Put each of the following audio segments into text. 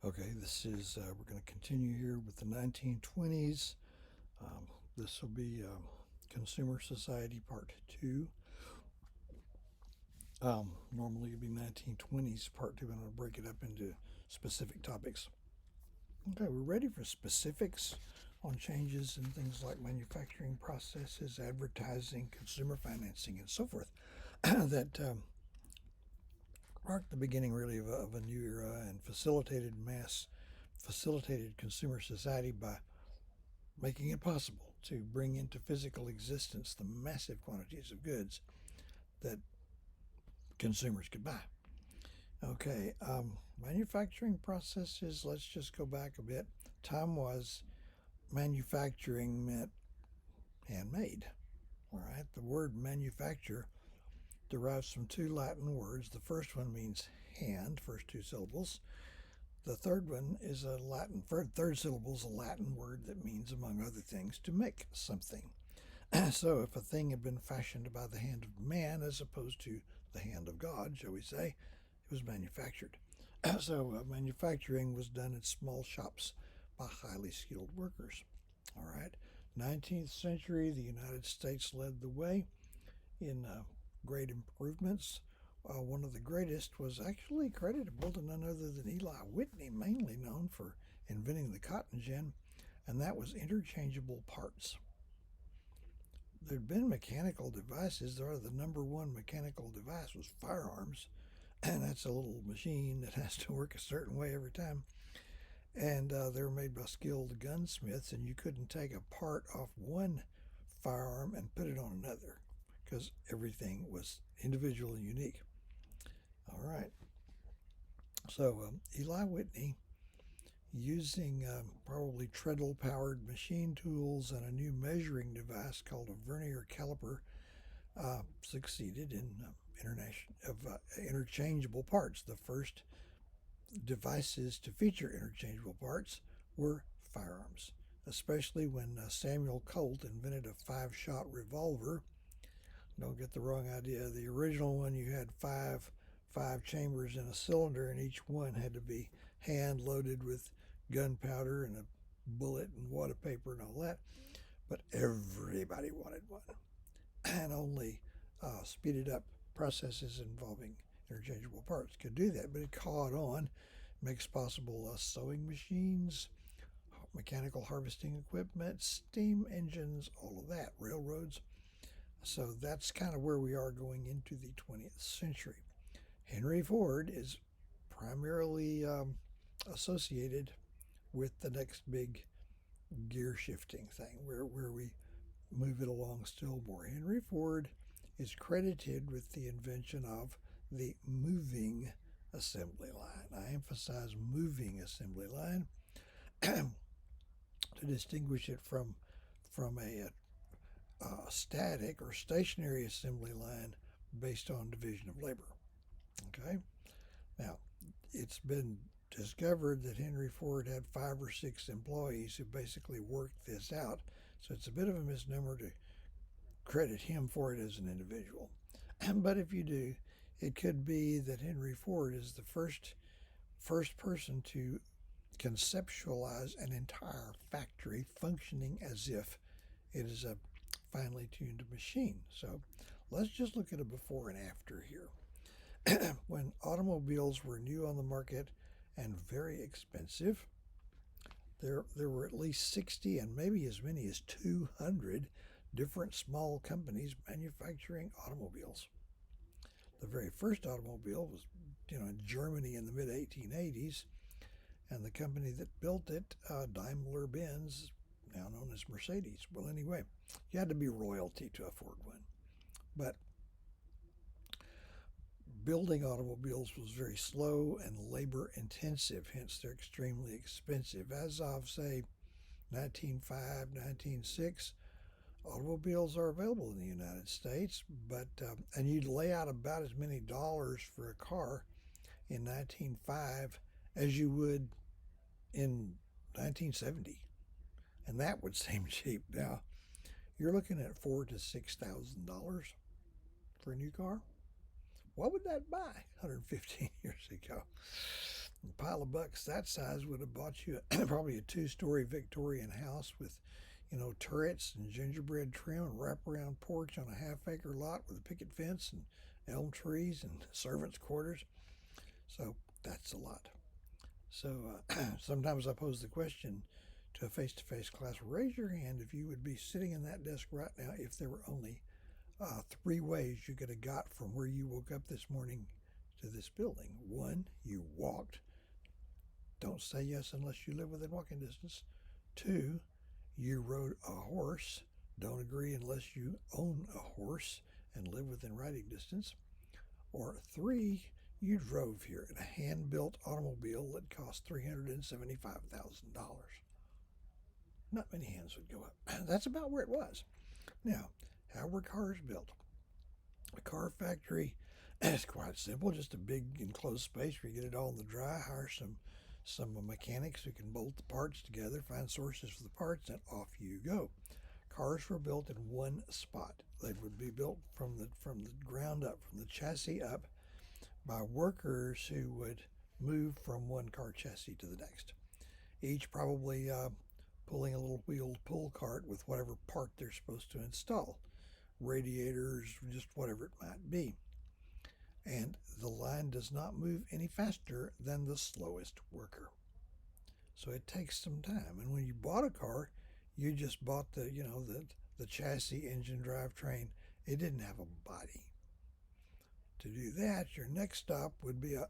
Okay, this is, we're going to continue here with the 1920s. This will be Consumer Society Part 2. Normally it'd be 1920s Part 2, and I'm going to break it up into specific topics. Okay, we're ready for specifics on changes in things like manufacturing processes, advertising, consumer financing, and so forth that marked the beginning really of a new era and facilitated consumer society by making it possible to bring into physical existence the massive quantities of goods that consumers could buy. Okay, manufacturing processes, let's just go back a bit. Time was manufacturing meant handmade. All right, the word manufacture derives from two Latin words. The first one means hand, first two syllables. The third one is a Latin, third syllable is a Latin word that means, among other things, to make something. So if a thing had been fashioned by the hand of man as opposed to the hand of God, shall we say, it was manufactured. So manufacturing was done in small shops by highly skilled workers. All right. 19th century, the United States led the way in great improvements. One of the greatest was actually creditable to none other than Eli Whitney, mainly known for inventing the cotton gin, and that was interchangeable parts. There'd been mechanical devices. The number one mechanical device was firearms, and that's a little machine that has to work a certain way every time. And they were made by skilled gunsmiths, and you couldn't take a part off one firearm and put it on another because everything was individual and unique. All right. So Eli Whitney, using probably treadle-powered machine tools and a new measuring device called a vernier caliper, succeeded in interchangeable parts. The first devices to feature interchangeable parts were firearms, especially when Samuel Colt invented a 5-shot revolver. Don't get the wrong idea. The original one, you had five chambers in a cylinder, and each one had to be hand loaded with gunpowder and a bullet and waterpaper and all that. But everybody wanted one, and only speeded up processes involving interchangeable parts could do that. But it caught on, makes possible sewing machines, mechanical harvesting equipment, steam engines, all of that, railroads. So that's kind of where we are going into the 20th century. Henry Ford is primarily associated with the next big gear shifting thing where we move it along still more. Henry Ford is credited with the invention of the moving assembly line. I emphasize moving assembly line to distinguish it from a static or stationary assembly line based on division of labor. Okay? Now, it's been discovered that Henry Ford had 5 or 6 employees who basically worked this out, so it's a bit of a misnomer to credit him for it as an individual. But if you do, it could be that Henry Ford is the first person to conceptualize an entire factory functioning as if it is a finely tuned machine. So let's just look at a before and after here. When automobiles were new on the market and very expensive, there were at least 60 and maybe as many as 200 different small companies manufacturing automobiles. The very first automobile was, in Germany in the mid 1880s, and the company that built it, Daimler-Benz, now known as Mercedes. Well, anyway, you had to be royalty to afford one. But building automobiles was very slow and labor intensive, hence they're extremely expensive. As of, say, 1905, 1906, automobiles are available in the United States, but and you'd lay out about as many dollars for a car in 1905 as you would in 1970, and that would seem cheap. Now you're looking at $4,000 to $6,000 for a new car. What would that buy 115 years ago? A pile of bucks that size would have bought you probably a two-story Victorian house with, turrets and gingerbread trim and wraparound porch on a half-acre lot with a picket fence and elm trees and servants' quarters. So that's a lot. So sometimes I pose the question to a face-to-face class: raise your hand if you would be sitting in that desk right now if there were only three ways you could have got from where you woke up this morning to this building. One, you walked. Don't say yes unless you live within walking distance. Two, you rode a horse. Don't agree unless you own a horse and live within riding distance. Or three, you drove here in a hand-built automobile that cost $375,000. Not many hands would go up. That's about where it was. Now, how were cars built? A car factory is quite simple, just a big enclosed space where you get it all in the dry, hire some mechanics who can bolt the parts together, find sources for the parts, and off you go. Cars were built in one spot. They would be built from the ground up, from the chassis up, by workers who would move from one car chassis to the next. Each probably pulling a little wheeled pull cart with whatever part they're supposed to install, radiators, just whatever it might be. And the line does not move any faster than the slowest worker. So it takes some time. And when you bought a car, you just bought the chassis, engine, drivetrain. It didn't have a body. To do that, your next stop would be a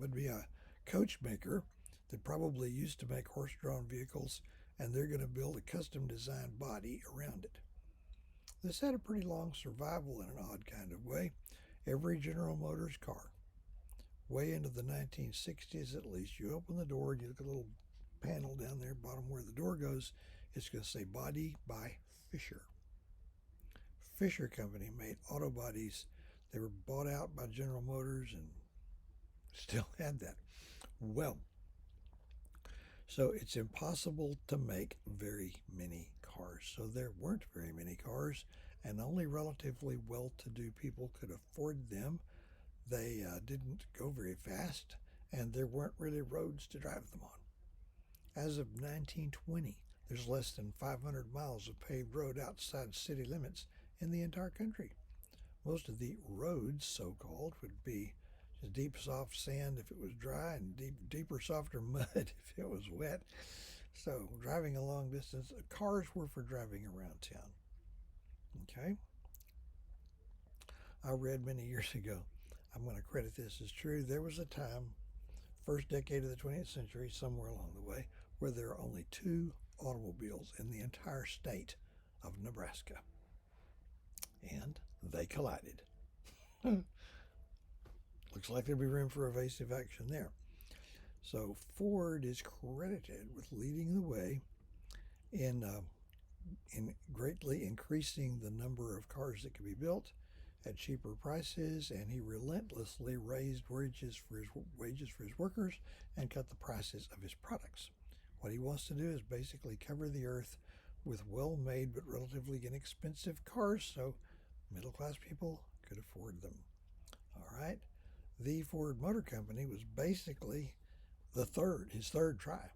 would be a coach maker that probably used to make horse-drawn vehicles, and they're going to build a custom-designed body around it. This had a pretty long survival in an odd kind of way. Every General Motors car, way into the 1960s at least, you open the door and you look at a little panel down there, bottom where the door goes, it's going to say Body by Fisher. Fisher Company made auto bodies. They were bought out by General Motors and still had that. Well, so it's impossible to make very many cars. So there weren't very many cars, and only relatively well-to-do people could afford them. They didn't go very fast, and there weren't really roads to drive them on. As of 1920, there's less than 500 miles of paved road outside city limits in the entire country. Most of the roads, so-called, would be just deep, soft sand if it was dry, and deeper, softer mud if it was wet. So driving a long distance, cars were for driving around town. Okay? I read many years ago, I'm going to credit this as true, there was a time, first decade of the 20th century, somewhere along the way, where there are only two automobiles in the entire state of Nebraska. And they collided. Looks like there'd be room for evasive action there. So Ford is credited with leading the way in greatly increasing the number of cars that could be built at cheaper prices, and he relentlessly raised wages for his workers and cut the prices of his products. What he wants to do is basically cover the earth with well-made but relatively inexpensive cars so middle-class people could afford them. All right. The Ford Motor Company was basically his third try.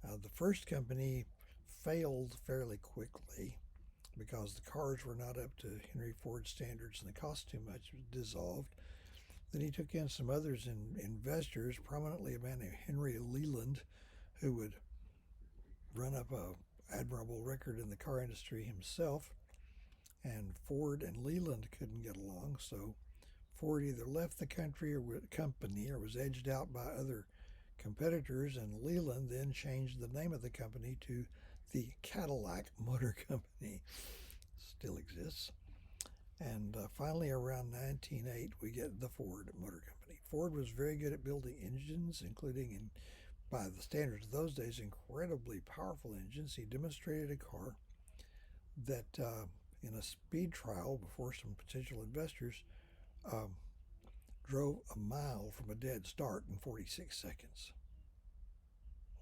The first company failed fairly quickly because the cars were not up to Henry Ford standards and the cost too much. It was dissolved. Then he took in some others investors, prominently a man named Henry Leland, who would run up a admirable record in the car industry himself. And Ford and Leland couldn't get along, so Ford either left the company or was edged out by other competitors, and Leland then changed the name of the company to the Cadillac Motor Company. Still exists. And finally, around 1908, we get the Ford Motor Company. Ford was very good at building engines, including, by the standards of those days, incredibly powerful engines. He demonstrated a car that, in a speed trial before some potential investors, drove a mile from a dead start in 46 seconds.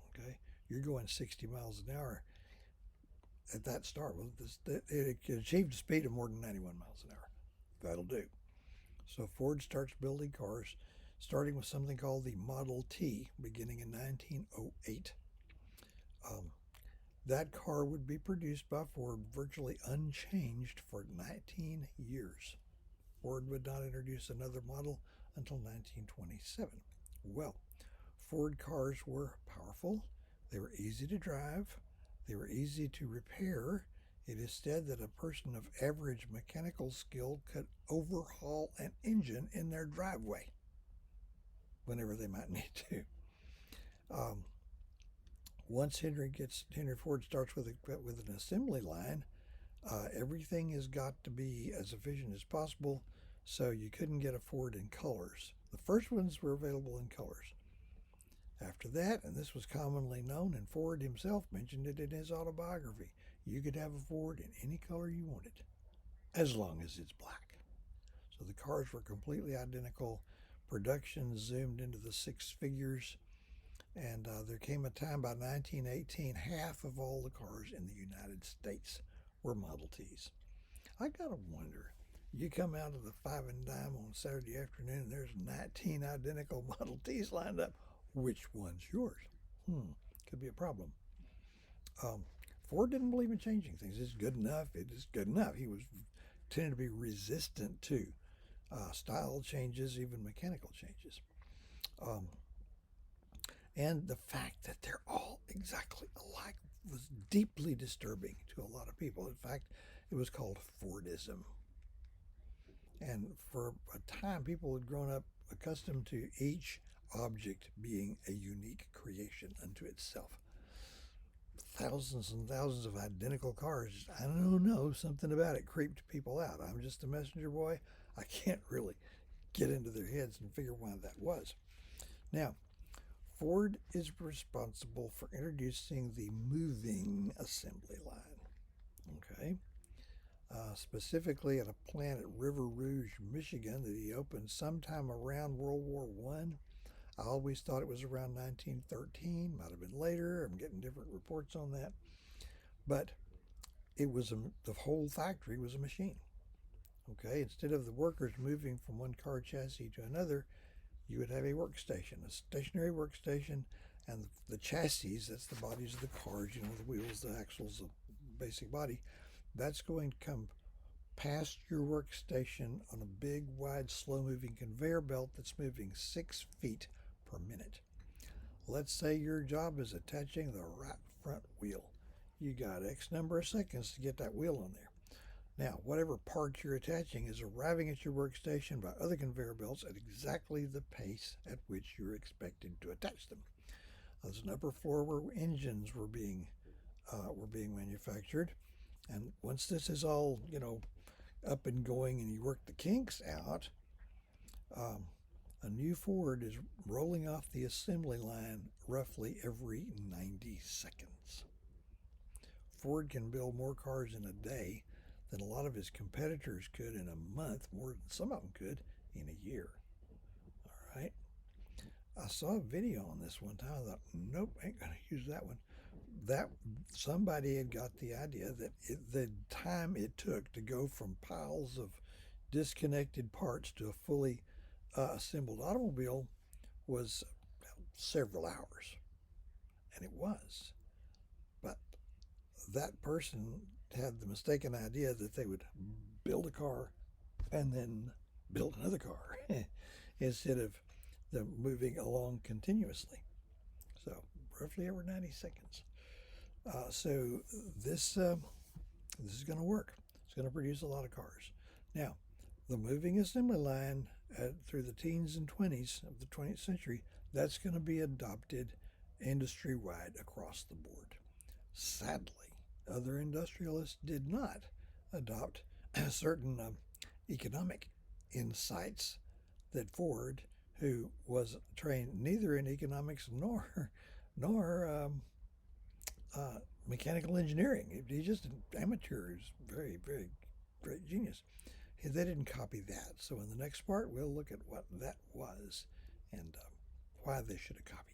Okay, you're going 60 miles an hour at that start. Well, it achieved a speed of more than 91 miles an hour. That'll do. So Ford starts building cars, starting with something called the Model T beginning in 1908. Um, that car would be produced by Ford virtually unchanged for 19 years. Ford would not introduce another model until 1927. Well, Ford cars were powerful, they were easy to drive, they were easy to repair. It is said that a person of average mechanical skill could overhaul an engine in their driveway whenever they might need to. Um, Once Henry Ford starts with an assembly line, everything has got to be as efficient as possible. So you couldn't get a Ford in colors. The first ones were available in colors. After that, and this was commonly known, and Ford himself mentioned it in his autobiography, you could have a Ford in any color you wanted, as long as it's black. So the cars were completely identical. Production zoomed into the six figures, and there came a time by 1918, half of all the cars in the United States were Model Ts. I gotta wonder, you come out of the Five and Dime on Saturday afternoon and there's 19 identical Model Ts lined up. Which one's yours? Could be a problem. Um, Ford didn't believe in changing things. It's good enough. It is good enough. He was tended to be resistant to style changes, even mechanical changes. Um, and the fact that they're all exactly alike was deeply disturbing to a lot of people. In fact, it was called Fordism. And for a time, people had grown up accustomed to each object being a unique creation unto itself. Thousands and thousands of identical cars. I don't know, something about it creeped people out. I'm just a messenger boy. I can't really get into their heads and figure why that was. Now, Ford is responsible for introducing the moving assembly line. Okay. Specifically at a plant at River Rouge, Michigan, that he opened sometime around World War I. I always thought it was around 1913, might have been later. I'm getting different reports on that. But the whole factory was a machine. Okay, instead of the workers moving from one car chassis to another, you would have a workstation, a stationary workstation, and the chassis, that's the bodies of the cars, the wheels, the axles, the basic body, that's going to come past your workstation on a big, wide, slow-moving conveyor belt that's moving 6 feet per minute. Let's say your job is attaching the right front wheel. You got X number of seconds to get that wheel on there. Now, whatever part you're attaching is arriving at your workstation by other conveyor belts at exactly the pace at which you're expected to attach them. There's an upper floor where engines were being manufactured, and once this is all up and going and you work the kinks out, a new Ford is rolling off the assembly line roughly every 90 seconds. Ford can build more cars in a day than a lot of his competitors could in a month, more than some of them could in a year. All right. I saw a video on this one time. I thought, nope, ain't going to use that one. That somebody had got the idea that the time it took to go from piles of disconnected parts to a fully assembled automobile was several hours, and it was. But that person had the mistaken idea that they would build a car and then build another car instead of them moving along continuously. So roughly every 90 seconds. So this is going to work. It's going to produce a lot of cars. Now, the moving assembly line through the teens and 20s of the 20th century, that's going to be adopted industry-wide across the board. Sadly, other industrialists did not adopt certain economic insights that Ford, who was trained neither in economics nor mechanical engineering, he's just an amateur. He's very, very great genius. They didn't copy that. So in the next part, we'll look at what that was and why they should have copied